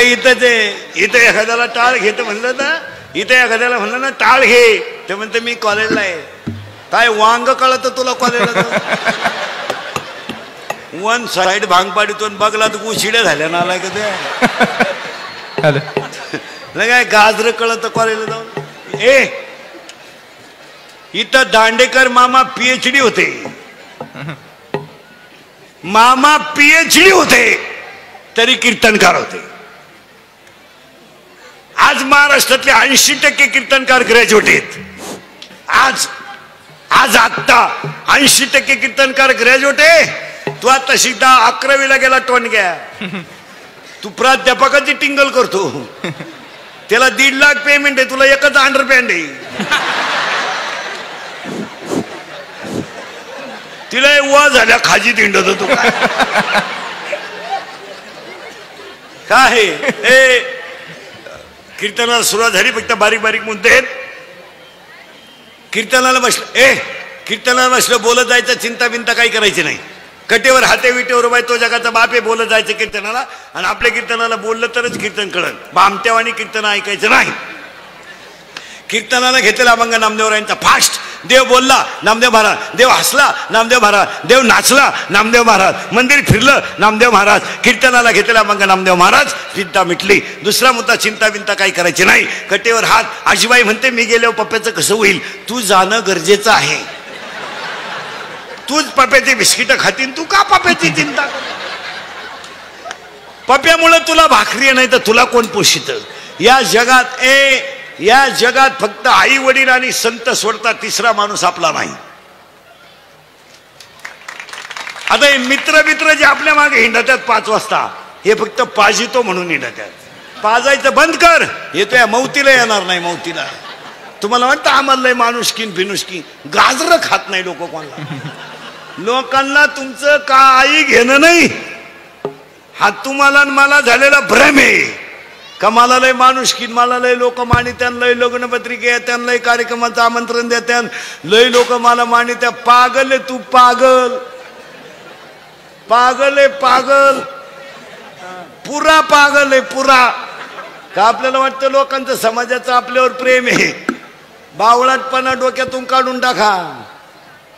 इथं ते इथं एखाद्याला टाळ घेत म्हणलं ना, इथं एखाद्याला म्हणलं ना टाळ घे, ते म्हणते मी कॉलेजला आहे. काय वांग कळत तुला कॉलेजला? वन साइड भांग पाडीतो बघला तर उशिड्या झाल्या ना आलाय का ते काय गाजर कळत कॉलेजला जाऊन. इथं दांडेकर मामा PhD होते, मामा PhD होते तरी कीर्तनकार होते. आज महाराष्ट्रातले 80% कीर्तनकार ग्रॅज्युएट आहेत. आज आज आत्ता 80% कीर्तनकार ग्रॅज्युएट आहे. तू आता सीधा 11वीला गेला टोनग्या, तू प्राध्यापकाची टिंगल करतो. त्याला 1.5 लाख पेमेंट आहे, तुला एकच अंडरपॅन्ट आहे. तिला वा झाल्या खाजी तिंडत होतो काय. कीर्तनाला सुरुवात झाली, फक्त बारीक बारीक मुद्दे आहेत. कीर्तनाला बसलं, कीर्तनाला बसलं बोलत जायचं, चिंता बिंता काही करायची नाही. कटेवर हाते विटेवर बाय तो जगाचा बाप आहे, बोलत जायचं कीर्तनाला. आणि आपल्या कीर्तनाला बोललं तरच कीर्तन कळलं, बामट्यावानी कीर्तन ऐकायचं नाही. कीर्तनाला घेतलेला अभंग नामदेवरायांचा फास्ट. देव बोलला, नामदेव महाराज. देव हसला, नामदेव महाराज. देव नाचला, नामदेव महाराज. मंदिर फिरलं, नामदेव महाराज. कीर्तनाला घेतलेला अभंग नामदेव महाराज. चिंता मिटली. दुसरा मुद्दा, चिंता बिंता काही करायची नाही. कटेवर हात. आजीबाई म्हणते मी गेल्यावर पप्प्याचं कसं होईल, तू जाणं गरजेचं आहे. तूच पप्प्याची बिस्किटं खातीन, तू का पप्प्याची चिंता? पप्प्यामुळे तुला भाकरी नाही तर तुला कोण पोषित? या जगात फक्त आई वडील आणि संत सोडता तिसरा माणूस आपला नाही. आता हे मित्र जे आपल्या मागे हिंडतात 5 वाजता, हे फक्त पाजितो म्हणून हिंडतात. पाजायचं बंद कर, येतो या मौतीला येणार नाही. मौतीला तुम्हाला वाटतं आम्हाला लय माणुसकीन फिनुसकी, गाजर खात नाही लोक कोणाला. लोकांना तुमचं काही घेणं नाही. हा तुम्हाला मला झालेला भ्रम आहे का मला लय माणुसकीन, मला लय लोक मानित्यान, लय लग्नपत्रिके येत्यान, लय कार्यक्रमाचं आमंत्रण देत्यान, लय लोक मला मानित्या. पागल आहे तू, पागल पागल आहे, पागल पुरा पागल आहे, पुरा. का आपल्याला वाटतं लोकांचं समाजाचं आपल्यावर प्रेम आहे. बावळटपणा डोक्यातून काढून टाका.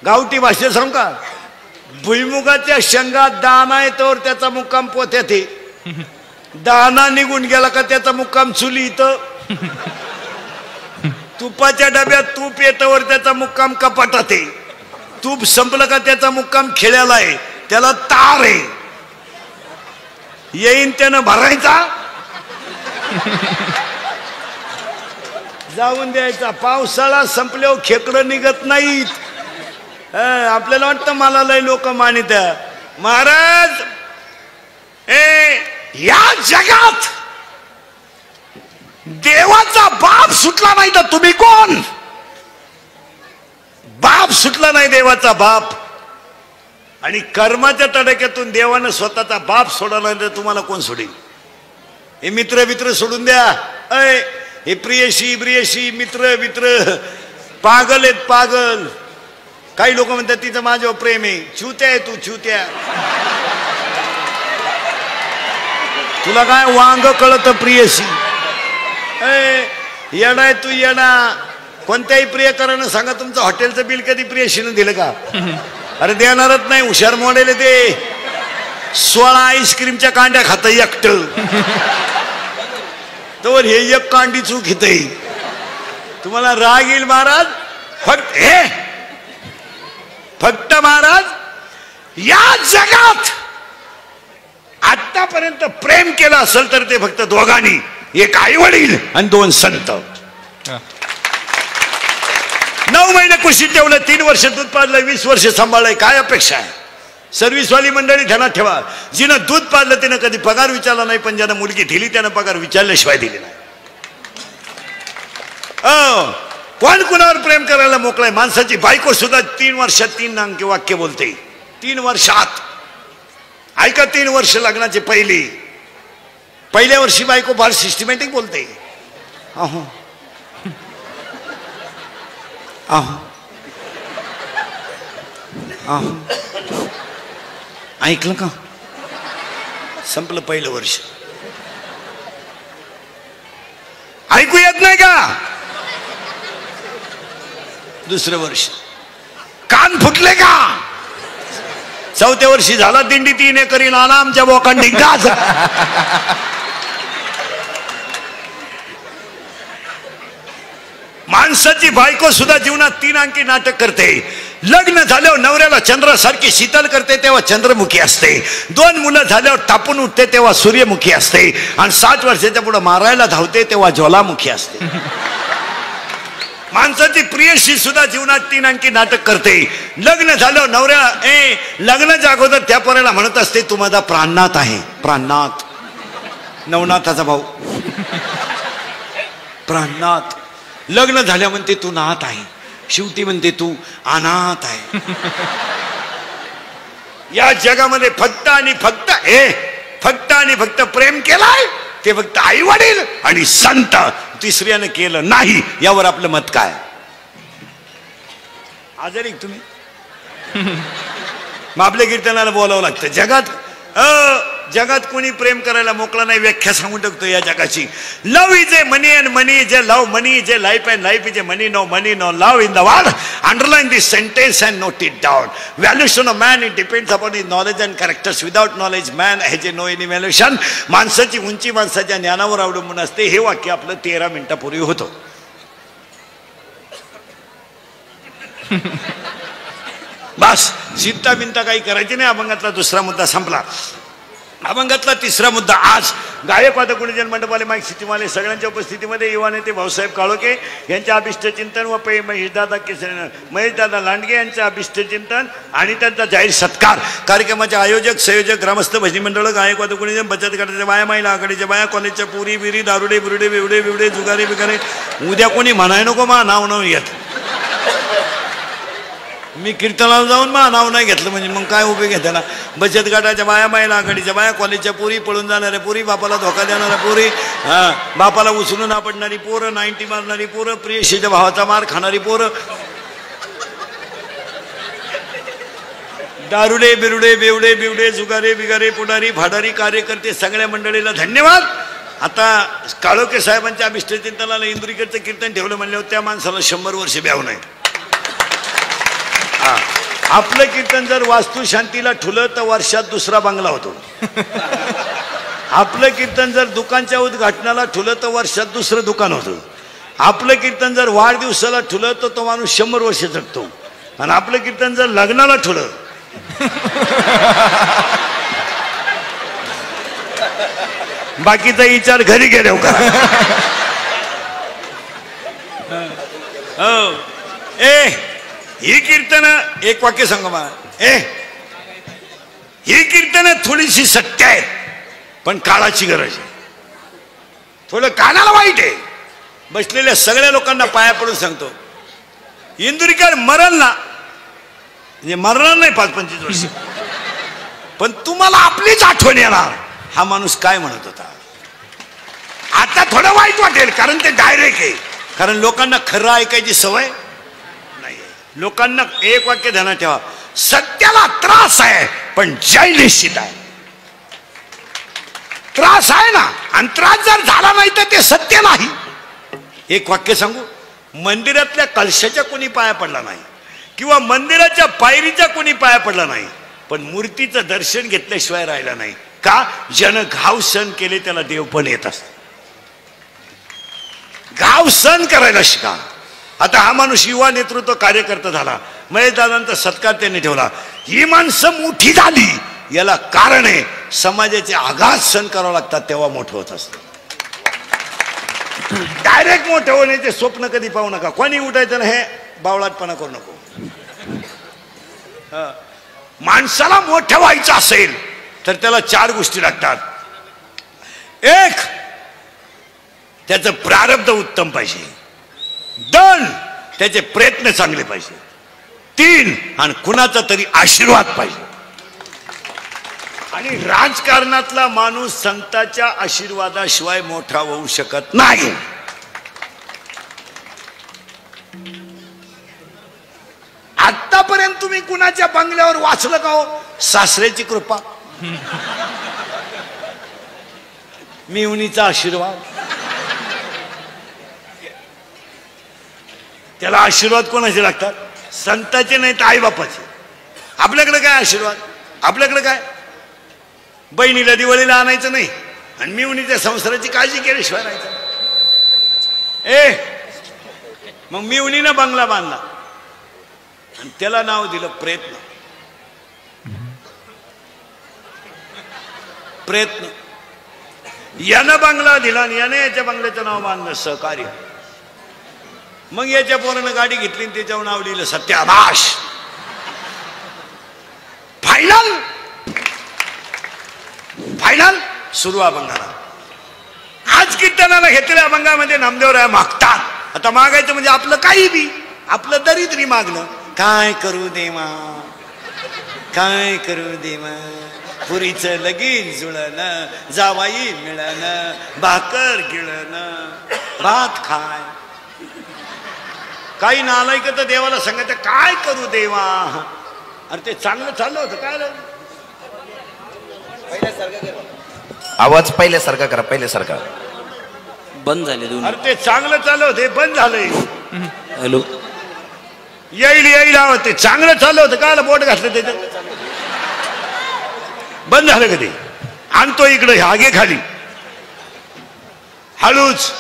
गावठी भाषेत सांग का, भुईमुगाच्या शेंगात दाना येतोवर त्याचा मुक्काम पोत्यात आहे. दाना निघून गेला का त्याचा मुक्काम चुली इथं. तुपाच्या डब्यात तूप येतवर त्याचा मुक्काम कपाटात आहे. तूप संपलं का त्याचा मुक्काम खेळ्याला आहे. त्याला तार आहे. येईन त्यानं भरायचा, जाऊन द्यायचा. पावसाळा संपल्यावर खेकडं निघत नाहीत. आपल्याला वाटतं मला लय लोक मानित. महाराज या जगात देवाचा बाप सुटला नाही तर तुम्ही कोण? बाप सुटला नाही देवाचा बाप. आणि कर्माच्या तडाख्यातून देवानं स्वतःचा बाप सोडला नाही तर तुम्हाला कोण सोडेल? हे मित्र सोडून द्या. हे प्रियशी मित्र पागल आहेत, पागल. काही लोक म्हणतात तिचं माझ्यावर प्रेम आहे. चुत्या आहे तू, चुत्या. तुला काय वांग कळत प्रियशी? येडा आहे तू, येडा. कोणत्याही प्रियकरानं सांगा तुमचं हॉटेलचं बिल कधी प्रियशीनं दिलं का? अरे देणारच नाही. हुशार मॉडेल ते 16 आईस्क्रीमच्या कांड्या खात एकट, तर हे एक कांडी चूक घेतय. तुम्हाला राग येईल महाराज. फक्त महाराज या जगात आतापर्यंत प्रेम केलं असेल तर ते फक्त दोघांनी, एक आई वडील आणि 2 संत. 9 महिने कुशीत ठेवलं, 3 वर्ष दूध पाजलं, 20 वर्ष सांभाळलंय. काय अपेक्षा आहे? सर्व्हिसवाली मंडळी ध्यानात ठेवा, जिनं दूध पाजलं तिनं कधी पगार विचारला नाही, पण ज्यानं मुलगी दिली त्यानं पगार विचारल्याशिवाय दिली नाही. कोण कुणावर प्रेम करायला मोकळाय? माणसाची बायको सुद्धा 3 वर्षात 3 अंकी वाक्य बोलते. 3 वर्षात. ऐका, 3 वर्ष लग्नाचे पहिल्या वर्षी बायको फार सिस्टमॅटिक बोलते. ऐकलं का? संपलं पहिलं वर्ष. ऐकू येत नाही का? दुसरं वर्ष कान फुटले का? चौथ्या वर्षी झाला दिंडी 3 एकरी नाना आमच्या बोकांनी गाज. माणसाची बायको सुद्धा जीवनात 3 अंकी नाटक करते. लग्न झाल्यावर नवऱ्याला चंद्रासारखी शीतल करते तेव्हा चंद्रमुखी असते. 2 मुलं झाल्यावर तापून उठते तेव्हा सूर्यमुखी असते. आणि 60 वर्षाच्या पुढे मारायला धावते तेव्हा ज्वालामुखी असते. माणसाची प्रियशी सुद्धा जीवनात 3 अंकी नाटक करते. लग्न झाल्यावर नवऱ्या लग्नाच्या अगोदर त्या पोराला म्हणत असते तू माझा प्राणनाथ आहे. प्राणनाथ, नवनाथाचा भाऊ प्राणनाथ. लग्न झाल्या म्हणते तू नाथ आहे. शेवटी म्हणते तू अनाथ आहे. या जगामध्ये फक्त आणि फक्त प्रेम केलाय ते फक्त आई वडील आणि संत. तिसऱ्याने केलं नाही. यावर आपलं मत काय? आजारी तुम्ही मग आपल्या कीर्तनाला बोलावं लागतं. जगात कोणी प्रेम करायला मोकळा नाही. व्याख्या सांगून टाकतो या जगाची. Love is a money and money is a love. Money is a life and life is a money. No money no love in the world. Underline this sentence and note it down. Valuation of man it depends upon his knowledge and characters. Without knowledge man has a no any valuation. माणसाची उंची माणसाच्या ज्ञानावर अवलंबून असते. हे वाक्य आपलं 13 मिनिटापूर्वी होतं. बस चिंता बिंता काही करायची नाही. अभंगातला दुसरा मुद्दा संपला. अभंगातला तिसरा मुद्दा. आज गायक वादक गुणजन मंडपाले माईक सिटीमाले सगळ्यांच्या उपस्थितीमध्ये युवा नेते भाऊसाहेब काळोखे यांच्या अभिष्ट चिंतन व महेशदादा लांडगे यांचं अभिष्ट चिंतन आणि त्यांचा जाहीर सत्कार. कार्यक्रमाचे आयोजक संयोजक ग्रामस्थ भजनी मंडळ गायक वादक गुणजन बचत गटाच्या बाया महिला आघाडीच्या बाया कॉलेजच्या पुरी विरी दारुडे बुरुडे बिवडे बिवडे जुगारे बिगारे. उद्या कोणी म्हणाय नको मा नाव न घेत. मी कीर्तनाला जाऊन मा नाव नाही घेतलं म्हणजे मग काय उपयोग आहे त्याला. बचत गटाच्या बाया महिला आघाडीच्या बाया कॉलेजच्या पुरी पळून जाणाऱ्या पुरी बापाला धोका देणाऱ्या पुरी बापाला उचलून आपडणारी पोरं 90 मारणारी पोरं प्रियशीच्या भावाचा मार खाणारी पोरं दारुडे बिरुडे बेवडे बिवडे जुगारे बिगारे पुढारी भाडारी कार्यकर्ते सगळ्या मंडळीला धन्यवाद. आता काळोखे साहेबांच्या अभिष्ट चिंतनाला इंदुरीकरचं कीर्तन ठेवलं म्हणल्यावर त्या माणसाला 100 वर्ष ब्याव नाही. आपलं कीर्तन जर वास्तू शांतीला ठुलं तर वर्षात दुसरा बंगला होतो. आपलं कीर्तन जर दुकानच्या उद्घाटनाला ठुलं तर वर्षात दुसरं दुकान होतं. आपलं कीर्तन जर वाढदिवसाला ठुलं तर तो माणूस 100 वर्ष जगतो. आणि आपलं कीर्तन जर लग्नाला ठुलं बाकीचा विचार घरी गेलो का. ही कीर्तन एक वाक्य सांगा मला. ही कीर्तन थोडीशी सत्य आहे पण काळाची गरज आहे. थोडं कानाला वाईट आहे. बसलेल्या सगळ्या लोकांना पाया पडून सांगतो इंदुरीकर मरण ना म्हणजे मरणार नाही 5-25 वर्ष पण तुम्हाला आपलीच आठवण येणार. हा माणूस काय म्हणत होता. आता थोडं वाईट वाटेल कारण ते डायरेक्ट आहे. कारण लोकांना खरं ऐकायची सवय नाही. लोकांना एक वाक्य ध्यानात ठेवा. सत्याला त्रास आहे पण जय निश्चित आहे. त्रास आहे ना आणि त्रास जर झाला नाही तर ते सत्य नाही. एक वाक्य सांगू. मंदिरातल्या कलशाच्या कोणी पाया पडला नाही किंवा मंदिराच्या पायरीच्या कोणी पाया पडला नाही पण मूर्तीचं दर्शन घेतल्याशिवाय राहिला नाही. का. ज्यानं घाव सण केले त्याला देव पण येत असत. घाव सण करायला शिका. आता हा माणूस युवा नेतृत्व कार्यकर्ता झाला. महेशदादांचा सत्कार त्यांनी ठेवला. ही माणसं मोठी झाली याला कारण आहे समाजाचे आघात सण करावं लागतात तेव्हा मोठं होत असत. डायरेक्ट मोठं होण्याचे स्वप्न कधी पाहू नका. कोणी उठायचं ना हे बावळाटपणा करू नको. माणसाला मोठं व्हायचं असेल तर त्याला 4 गोष्टी लागतात. एक त्याचं प्रारब्ध उत्तम पाहिजे. 2 त्याचे प्रयत्न चांगले पाहिजे. 3 आणि कुणाचा तरी आशीर्वाद पाहिजे. आणि राजकारणातला माणूस संतांच्या आशीर्वादाशिवाय मोठा होऊ शकत नाही. आतापर्यंत तुम्ही कुणाच्या बंगल्यावर वाचलं का हो. सासऱ्याची कृपा मिवणीचा आशीर्वाद त्याला आशीर्वाद कोणाचे लागतात? संताचे नाही तर आईबापाचे. आपल्याकडे काय आशीर्वाद? आपल्याकडे काय? बहिणीला दिवाळीला आणायचं नाही आणि मिवणीच्या संसाराची काळजी केल्याशिवाय राहायचं. मग मिवणीनं बंगला बांधला आणि त्याला नाव दिलं प्रयत्न. प्रयत्न. यानं बंगला दिला आणि याने याच्या बंगल्याचं नाव बांधलं सहकार्य. मग याच्या पोरानं गाडी घेतली आणि त्याच्यावर नाव लिहिलं सत्याभाष. फायनल फायनल सुरू अभंगाला. आज कीर्तनाला घेतलेल्या अभंगामध्ये नामदेवराय मागतात. आता मागायचं म्हणजे आपलं काही बी, आपलं दरिद्री मागणं. काय करू देवा, काय करू देवा, पुरीचं लगीन जुळणं, जावाई मिळणं, भाकर गिळणं, भात खाय. काही नालायक तर देवाला सांगायचं काय करू देवा. अरे ते चांगलं चाललं होतं काय आवाज पहिल्यासारखा करा, पहिल्यासारखा. बंद झाले दोन. अरे ते चांगलं चाललं होतं बंद झालंय. हॅलो येईल येईल आवाज. ते चांगलं चाललं होतं काय बोट घातलं त्याच्यात बंद झालं कधी. आणतो इकडे हागे खाली हळूच.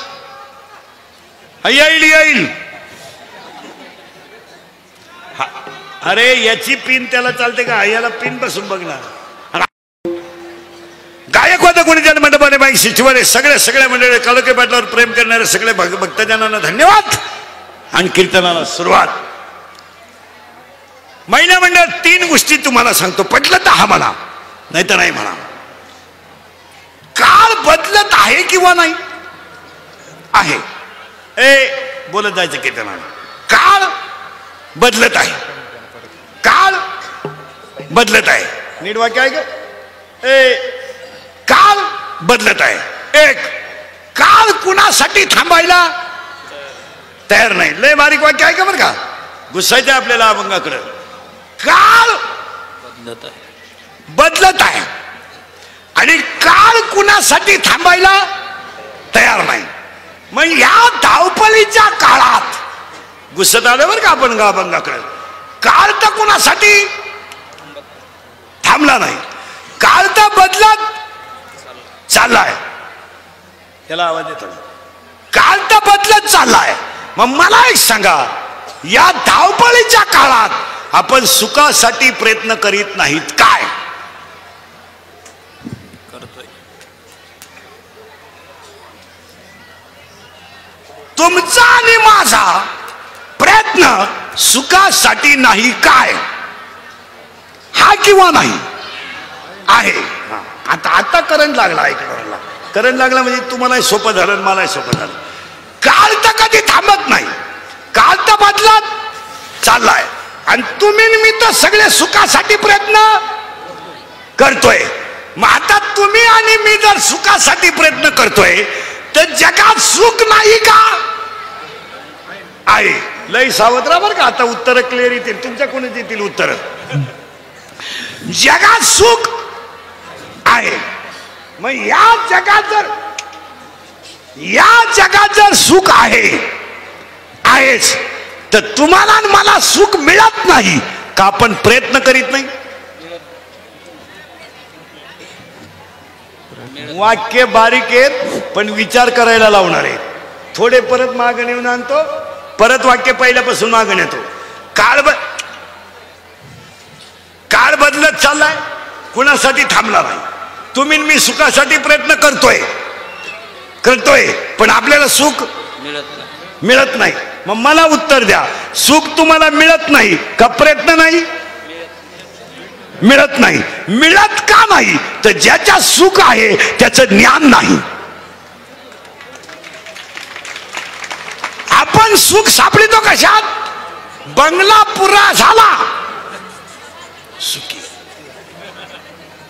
येईल येईल. अरे याची पिन त्याला चालते का? याला पिन बसून बघणार. गायक होता कोणी जन मंडपाने बाई शिचवारे सगळे सगळे मंडळी कालोखे पाटलावर प्रेम करणारे सगळे भक्तजनांना धन्यवाद आणि कीर्तनाला सुरुवात. महिना मंडळ 3 गोष्टी तुम्हाला सांगतो. पटलं तर हा म्हणा, नाही तर नाही म्हणा. काळ बदलत आहे किंवा नाही? आहे. बोलत जायचं कीर्तनाला. काळ बदलत आहे. काळ बदलत आहे. नीट वाक्य आहे का? काळ बदलत आहे. एक, काळ कुणासाठी थांबायला तयार नाही. लय बारीक वाक्य आहे का बरं का? गुस्सायचं आपल्याला अभंगाकडे. काळ बदलत आहे आणि काळ कुणासाठी थांबायला तयार नाही. मग या धावपळीच्या काळात गुस्सत आलं बरं का आपण अभंगाकडे. काळ तर कुणासाठी थांबला नाही. काळ तर बदलत चाललाय. त्याला आवाज येतो. काळ तर बदलत चाललाय. मग मला एक सांगा, या धावपळीच्या काळात आपण सुखासाठी प्रयत्न करीत नाहीत काय? करतोय. तुमचा आणि माझा प्रयत्न सुखासाठी नाही काय? हा किंवा नाही आहे. आता आता करंट लागला. ऐकणाऱ्याला करंट लागला म्हणजे तुम्हालाही सोपं झालं आणि मलाही सोपं झालं. काळ तर कधी थांबत नाही. काळ तर बदलत चाललाय आणि तुम्ही मी तर सगळे सुखासाठी प्रयत्न करतोय. मग आता तुम्ही आणि मी जर सुखासाठी प्रयत्न करतोय तर जगात सुख नाही का? आहे. लय सावध राहा बरं का. आता उत्तर क्लिअर येतील तुमच्या. कोणीच येतील उत्तर. जगात सुख आहे. मग या जगात जर सुख आहेच तर तुम्हाला आणि मला सुख मिळत नाही का? आपण प्रयत्न करीत नाही. वाक्य बारीक आहेत पण विचार करायला लावणार आहे. थोडे परत मागं नेऊन आणतो. परत वाक्य पहिल्यापासून मागं येतो. काळ बदलत चाललाय. कुणासाठी थांबला नाही. तुम्ही मी सुखासाठी प्रयत्न करतोय पण आपल्याला सुख मिळत नाही. मग मला उत्तर द्या, सुख तुम्हाला मिळत नाही का प्रयत्न नाही? मिळत नाही. मिळत का नाही? तर ज्याच्या सुख आहे त्याचं ज्ञान नाही. आपण सुख सापडतो कशात? बंगला पुरा झाला सुखी.